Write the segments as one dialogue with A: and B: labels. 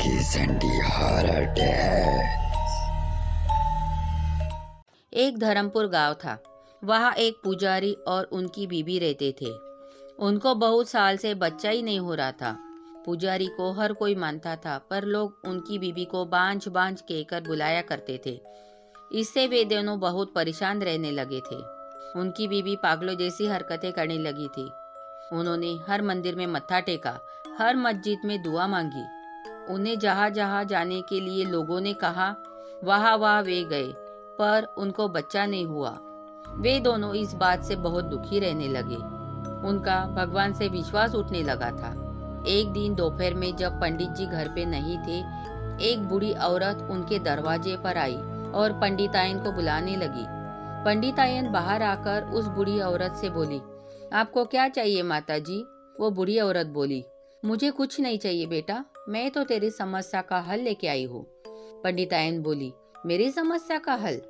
A: की sundry horror tales.
B: एक धर्मपुर गांव था। वहाँ एक पुजारी और उनकी बीबी रहते थे। उनको बहुत साल से बच्चा ही नहीं हो रहा था। पुजारी को हर कोई मानता था, पर लोग उनकी बीबी को बांझ बांझ कहकर बुलाया करते थे। इससे वे दोनों बहुत परेशान रहने लगे थे। उनकी बीबी पागलों जैसी हरकतें करने लगी थी। उन्होंने हर मंदिर में मत्था टेका, हर मस्जिद में दुआ मांगी। उन्हें जहाँ जहाँ जाने के लिए लोगों ने कहा, वहाँ वहाँ वे गए, पर उनको बच्चा नहीं हुआ। वे दोनों इस बात से बहुत दुखी रहने लगे। उनका भगवान से विश्वास उठने लगा था। एक दिन दोपहर में जब पंडित जी घर पे नहीं थे, एक बूढ़ी औरत उनके दरवाजे पर आई और पंडितायन को बुलाने लगी। पंडितायन बाहर आकर उस बूढ़ी औरत से बोली, आपको क्या चाहिए माता जी? वो बूढ़ी औरत बोली, मुझे कुछ नहीं चाहिए बेटा, मैं तो तेरी समस्या का हल लेके आई हूँ। पंडितायन बोली, मेरी समस्या का हल?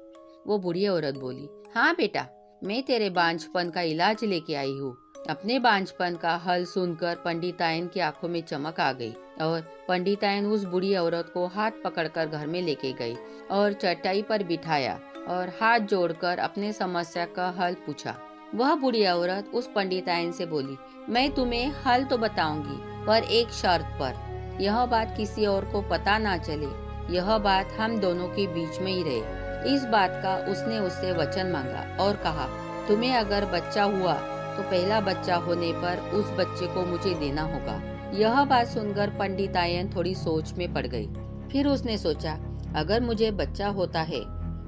B: वो बूढ़ी औरत बोली, हाँ बेटा, मैं तेरे बांझपन का इलाज लेके आई हूँ। अपने बांझपन का हल सुनकर पंडितायन की आंखों में चमक आ गई और पंडितायन उस बूढ़ी औरत को हाथ पकड़कर घर में लेके गई और चटाई पर बिठाया और हाथ जोड़कर अपने समस्या का हल पूछा। वह बूढ़ी औरत उस पंडितायन से बोली, मैं तुम्हें हल तो बताऊंगी, पर एक शर्त पर। यह बात किसी और को पता ना चले, यह बात हम दोनों के बीच में ही रहे। इस बात का उसने उससे वचन मांगा और कहा, तुम्हें अगर बच्चा हुआ तो पहला बच्चा होने पर उस बच्चे को मुझे देना होगा। यह बात सुनकर पंडितायन थोड़ी सोच में पड़ गई। फिर उसने सोचा, अगर मुझे बच्चा होता है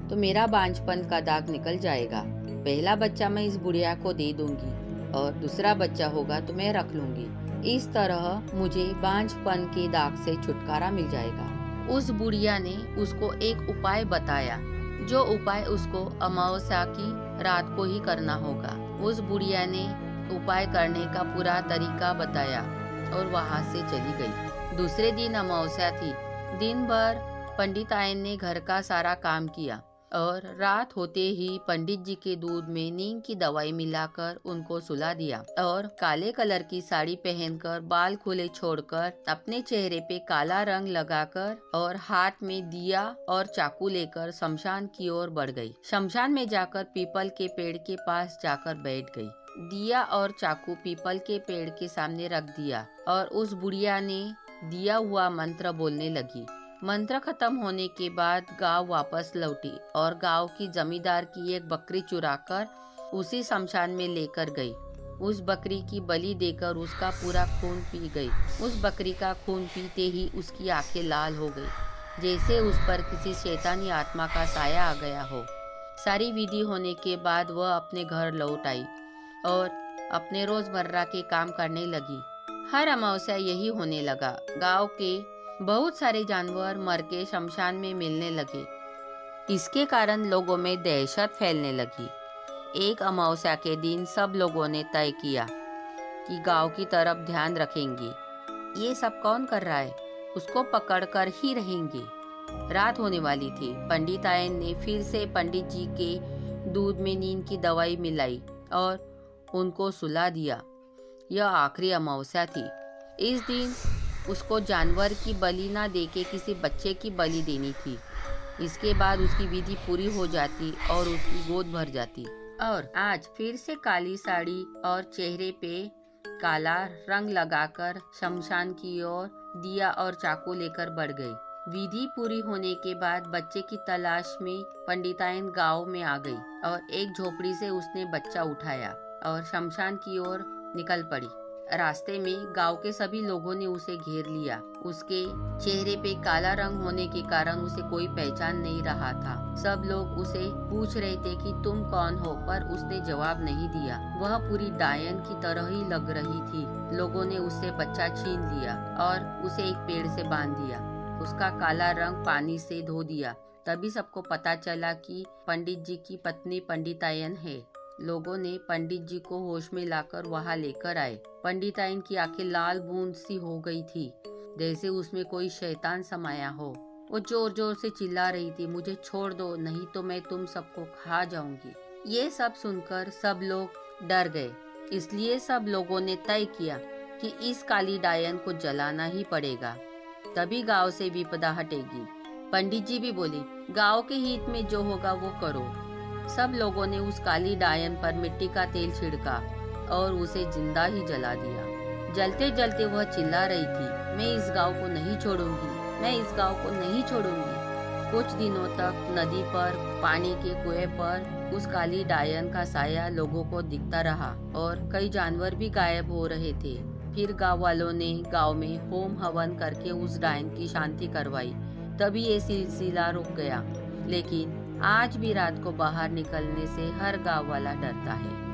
B: तो मेरा बांझपन का दाग निकल जाएगा। पहला बच्चा मैं इस बुढ़िया को दे दूंगी और दूसरा बच्चा होगा तो मैं रख लूंगी। इस तरह मुझे बांझपन के दाग से छुटकारा मिल जाएगा। उस बुढ़िया ने उसको एक उपाय बताया, जो उपाय उसको अमावस्या की रात को ही करना होगा। उस बुढ़िया ने उपाय करने का पूरा तरीका बताया और वहां से चली गई। दूसरे दिन अमावस्या थी। दिन भर पंडितायन ने घर का सारा काम किया और रात होते ही पंडित जी के दूध में नीम की दवाई मिलाकर उनको सुला दिया और काले कलर की साड़ी पहनकर, बाल खुले छोड़कर, अपने चेहरे पे काला रंग लगाकर और हाथ में दिया और चाकू लेकर शमशान की ओर बढ़ गई। शमशान में जाकर पीपल के पेड़ के पास जाकर बैठ गई। दिया और चाकू पीपल के पेड़ के सामने रख दिया और उस बुढ़िया ने दिया हुआ मंत्र बोलने लगी। मंत्र खत्म होने के बाद गांव वापस लौटी और गांव की जमींदार की एक बकरी चुराकर उसी शमशान में लेकर गई। उस बकरी की बलि देकर उसका पूरा खून पी गई। उस बकरी का खून पीते ही उसकी आंखें लाल हो गई, जैसे उस पर किसी शैतानी आत्मा का साया आ गया हो। सारी विधि होने के बाद वह अपने घर लौट आई और अपने रोजमर्रा के काम करने लगी। हर अमावस्या यही होने लगा। गांव के बहुत सारे जानवर मर के शमशान में मिलने लगे। इसके कारण लोगों में दहशत फैलने लगी। एक अमावस्या के दिन सब लोगों ने तय किया कि गांव की तरफ ध्यान रखेंगे। ये सब कौन कर रहा है, उसको पकड़कर ही रहेंगे। रात होने वाली थी। पंडितायन ने फिर से पंडित जी के दूध में नींद की दवाई मिलाई और उनको सुला दिया। यह आखिरी अमावस्या थी। इस दिन उसको जानवर की बलि ना देके किसी बच्चे की बलि देनी थी। इसके बाद उसकी विधि पूरी हो जाती और उसकी गोद भर जाती। और आज फिर से काली साड़ी और चेहरे पे काला रंग लगाकर शमशान की ओर दिया और चाकू लेकर बढ़ गई। विधि पूरी होने के बाद बच्चे की तलाश में पंडितायन गांव में आ गई और एक झोपड़ी से उसने बच्चा उठाया और शमशान की ओर निकल पड़ी। रास्ते में गांव के सभी लोगों ने उसे घेर लिया। उसके चेहरे पे काला रंग होने के कारण उसे कोई पहचान नहीं रहा था। सब लोग उसे पूछ रहे थे कि तुम कौन हो, पर उसने जवाब नहीं दिया। वह पूरी डायन की तरह ही लग रही थी। लोगों ने उससे बच्चा छीन लिया और उसे एक पेड़ से बांध दिया। उसका काला रंग पानी से धो दिया। तभी सबको पता चला कि पंडित जी की पत्नी पंडितायन है। लोगों ने पंडित जी को होश में लाकर वहां लेकर आए। पंडितायन की आंखें लाल बूंद सी हो गई थी, जैसे उसमें कोई शैतान समाया हो। वो जोर जोर से चिल्ला रही थी, मुझे छोड़ दो, नहीं तो मैं तुम सबको खा जाऊंगी। ये सब सुनकर सब लोग डर गए। इसलिए सब लोगों ने तय किया कि इस काली डायन को जलाना ही पड़ेगा। तभी गांव से विपदा हटेगी। पंडित जी भी बोली, गांव के हित में जो होगा वो करो। सब लोगों ने उस काली डायन पर मिट्टी का तेल छिड़का और उसे जिंदा ही जला दिया। जलते जलते वह चिल्ला रही थी, मैं इस गांव को नहीं छोड़ूंगी, मैं इस गांव को नहीं छोड़ूंगी। कुछ दिनों तक नदी पर, पानी के कुएं पर उस काली डायन का साया लोगों को दिखता रहा और कई जानवर भी गायब हो रहे थे। फिर गांव वालों ने गांव में होम हवन करके उस डायन की शांति करवाई, तभी ये सिलसिला रुक गया। लेकिन आज भी रात को बाहर निकलने से हर गांव वाला डरता है।